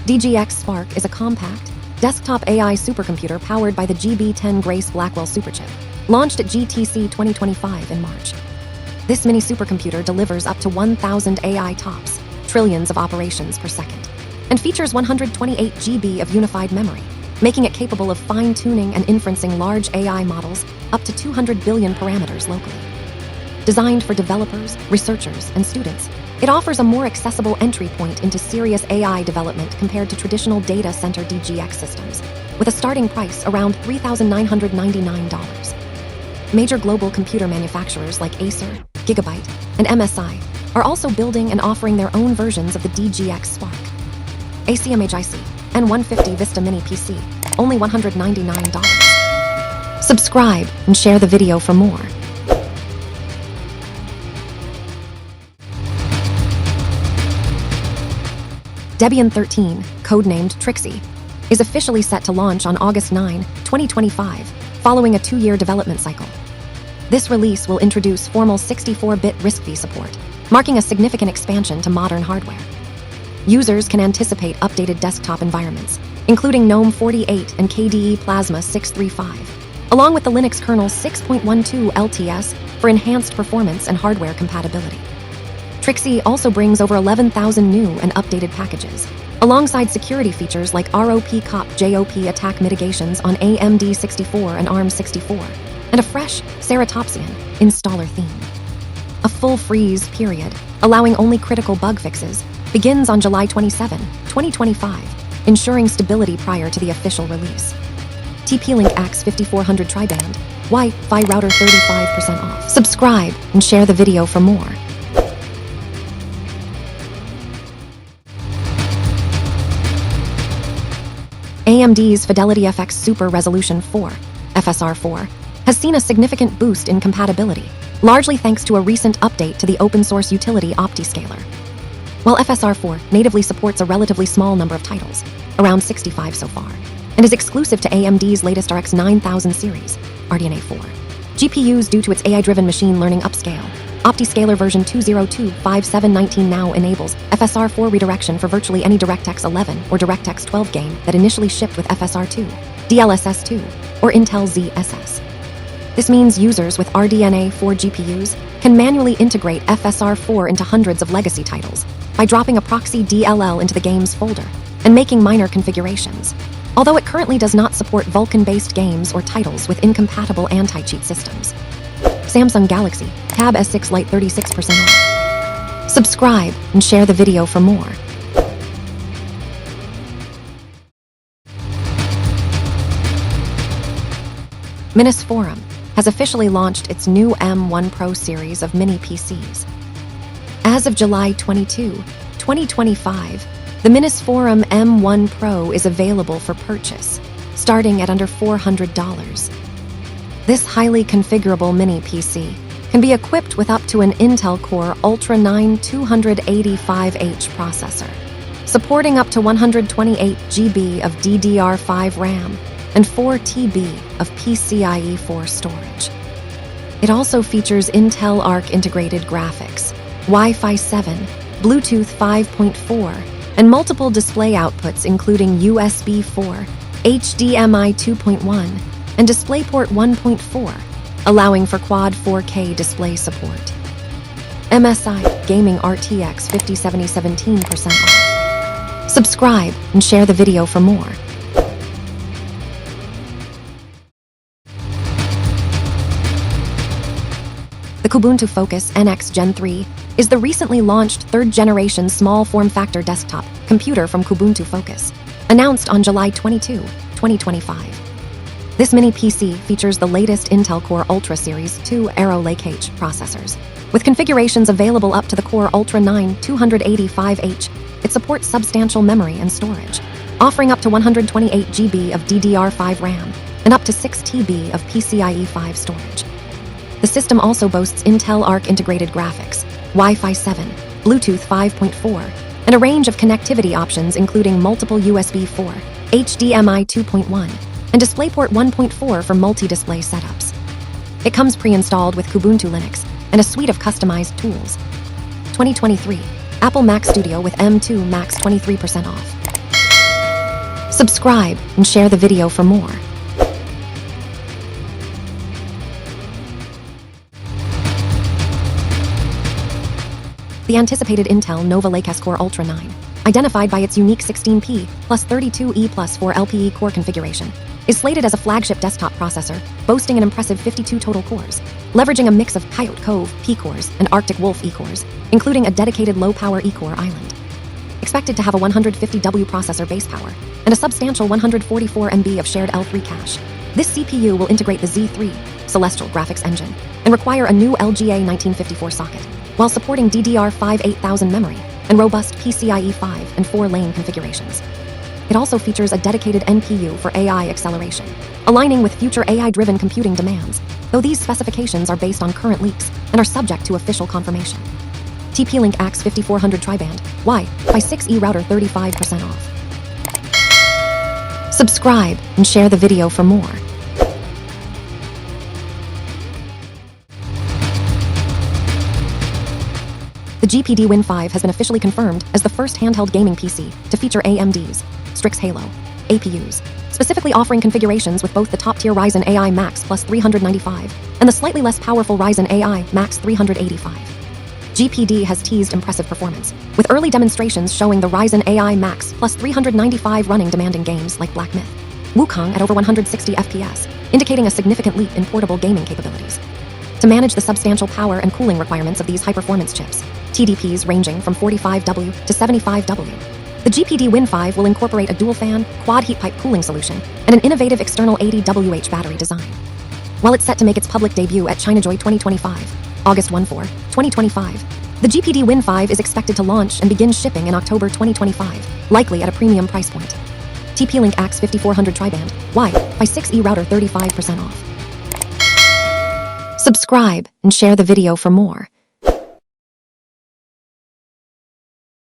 DGX Spark is a compact, desktop AI supercomputer powered by the GB10 Grace Blackwell Superchip, launched at GTC 2025 in March. This mini-supercomputer delivers up to 1,000 AI TOPS, trillions of operations per second, and features 128 GB of unified memory, making it capable of fine-tuning and inferencing large AI models up to 200 billion parameters locally. Designed for developers, researchers, and students, it offers a more accessible entry point into serious AI development compared to traditional data center DGX systems, with a starting price around $3,999. Major global computer manufacturers like Acer, GIGABYTE, and MSI are also building and offering their own versions of the DGX Spark. ACEMAGIC N150 Vista Mini PC, only $199. Subscribe and share the video for more. Debian 13, codenamed Trixie, is officially set to launch on August 9, 2025, following a 2-year development cycle. This release will introduce formal 64-bit RISC-V support, marking a significant expansion to modern hardware. Users can anticipate updated desktop environments, including GNOME 48 and KDE Plasma 635, along with the Linux kernel 6.12 LTS for enhanced performance and hardware compatibility. Trixie also brings over 11,000 new and updated packages, alongside security features like ROP-COP JOP attack mitigations on AMD 64 and ARM 64, and a fresh Ceratopsian installer theme. A full freeze period, allowing only critical bug fixes, begins on July 27, 2025, ensuring stability prior to the official release. TP-Link AX 5400 Tri-Band, Wi-Fi router 35% off. Subscribe and share the video for more. AMD's Fidelity FX Super Resolution 4, FSR4, has seen a significant boost in compatibility, largely thanks to a recent update to the open-source utility OptiScaler. While FSR4 natively supports a relatively small number of titles, around 65 so far, and is exclusive to AMD's latest RX 9000 series, RDNA 4 GPUs due to its AI-driven machine learning upscale, OptiScaler version 202.5719 now enables FSR4 redirection for virtually any DirectX 11 or DirectX 12 game that initially shipped with FSR2, DLSS2, or Intel ZSS. This means users with RDNA 4 GPUs can manually integrate FSR4 into hundreds of legacy titles by dropping a proxy DLL into the game's folder and making minor configurations, although it currently does not support Vulkan-based games or titles with incompatible anti-cheat systems. Samsung Galaxy Tab S6 Lite 36% off. Subscribe and share the video for more. Minis Forum has officially launched its new M1 Pro series of mini PCs. As of July 22, 2025, the Minis Forum M1 Pro is available for purchase, starting at under $400. This highly configurable mini PC can be equipped with up to an Intel Core Ultra 9 285H processor, supporting up to 128 GB of DDR5 RAM and 4 TB of PCIe 4 storage. It also features Intel Arc integrated graphics, Wi-Fi 7, Bluetooth 5.4, and multiple display outputs including USB 4, HDMI 2.1, and DisplayPort 1.4, allowing for Quad 4K display support. MSI Gaming RTX 5070 17% off. Subscribe and share the video for more. The Kubuntu Focus NX Gen 3 is the recently launched 3rd-generation small form-factor desktop computer from Kubuntu Focus, announced on July 22, 2025. This mini PC features the latest Intel Core Ultra Series 2 Arrow Lake H processors. With configurations available up to the Core Ultra 9 285H, it supports substantial memory and storage, offering up to 128 GB of DDR5 RAM and up to 6 TB of PCIe 5 storage. The system also boasts Intel Arc integrated graphics, Wi-Fi 7, Bluetooth 5.4, and a range of connectivity options including multiple USB 4, HDMI 2.1, and DisplayPort 1.4 for multi-display setups. It comes pre-installed with Kubuntu Linux and a suite of customized tools. 2023 Apple Mac Studio with M2 Max 23% off. Subscribe and share the video for more. The anticipated Intel Nova Lake S-Core Ultra 9, identified by its unique 16P plus 32E plus 4 LPE core configuration, is slated as a flagship desktop processor, boasting an impressive 52 total cores, leveraging a mix of Coyote Cove P-cores and Arctic Wolf E-cores, including a dedicated low-power E-core island. Expected to have a 150W processor base power and a substantial 144 MB of shared L3 cache, this CPU will integrate the Z3 Celestial graphics engine and require a new LGA 1954 socket, while supporting DDR5 8000 memory and robust PCIe 5 and 4-lane configurations. It also features a dedicated NPU for AI acceleration, aligning with future AI-driven computing demands, though these specifications are based on current leaks and are subject to official confirmation. TP-Link AX 5400 Tri-Band Wi-Fi 6E router 35% off. Subscribe and share the video for more. The GPD Win 5 has been officially confirmed as the first handheld gaming PC to feature AMD's Strix Halo APUs, specifically offering configurations with both the top-tier Ryzen AI Max Plus 395 and the slightly less powerful Ryzen AI Max 385. GPD has teased impressive performance, with early demonstrations showing the Ryzen AI Max Plus 395 running demanding games like Black Myth: Wukong at over 160 FPS, indicating a significant leap in portable gaming capabilities. To manage the substantial power and cooling requirements of these high-performance chips, TDPs ranging from 45W to 75W, the GPD Win 5 will incorporate a dual-fan, quad heat pipe cooling solution and an innovative external 80WH battery design. While it's set to make its public debut at ChinaJoy 2025, August 14, 2025, the GPD Win 5 is expected to launch and begin shipping in October 2025, likely at a premium price point. TP-Link AX 5400 Tri-Band Wi-Fi 6E router 35% off. Subscribe and share the video for more.